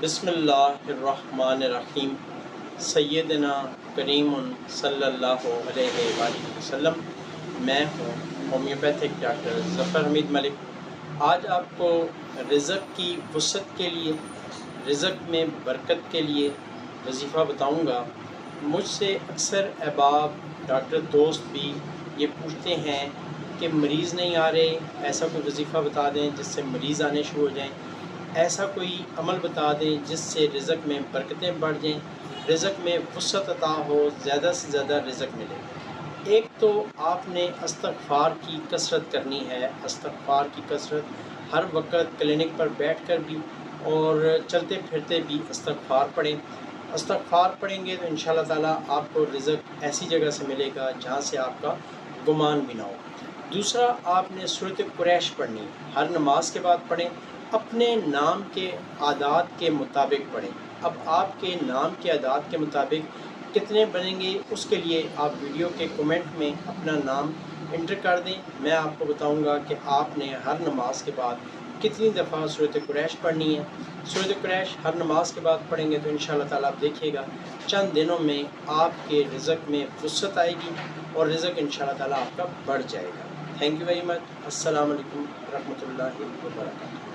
بسم اللہ الرحمن الرحیم سیدنا کریم صلی اللہ علیہ وآلہ وسلم۔ میں ہوں ہومیوپیتھک ڈاکٹر ظفر حمید ملک۔ آج آپ کو رزق کی وسعت کے لیے، رزق میں برکت کے لیے وظیفہ بتاؤں گا۔ مجھ سے اکثر احباب، ڈاکٹر دوست بھی یہ پوچھتے ہیں کہ مریض نہیں آ رہے، ایسا کوئی وظیفہ بتا دیں جس سے مریض آنے شروع ہو جائیں، ایسا کوئی عمل بتا دیں جس سے رزق میں برکتیں بڑھ جائیں، رزق میں وسعت عطا ہو، زیادہ سے زیادہ رزق ملے۔ ایک تو آپ نے استغفار کی کثرت کرنی ہے، استغفار کی کثرت ہر وقت کلینک پر بیٹھ کر بھی اور چلتے پھرتے بھی استغفار پڑھیں۔ استغفار پڑھیں گے تو انشاءاللہ تعالیٰ آپ کو رزق ایسی جگہ سے ملے گا جہاں سے آپ کا گمان بھی نہ ہو۔ دوسرا، آپ نے سورۃ قریش پڑھنی، ہر نماز کے بعد پڑھیں، اپنے نام کے اعداد کے مطابق پڑھیں۔ اب آپ کے نام کے اعداد کے مطابق کتنے بنیں گے، اس کے لیے آپ ویڈیو کے کمنٹ میں اپنا نام انٹر کر دیں۔ میں آپ کو بتاؤں گا کہ آپ نے ہر نماز کے بعد کتنی دفعہ سورۃ قریش پڑھنی ہے۔ سورۃ قریش ہر نماز کے بعد پڑھیں گے تو انشاءاللہ تعالیٰ آپ دیکھیے گا چند دنوں میں آپ کے رزق میں وسعت آئے گی اور رزق انشاءاللہ تعالیٰ آپ کا بڑھ جائے گا۔ Thank you very much. السلام علیکم ورحمۃ اللہ وبرکاتہ۔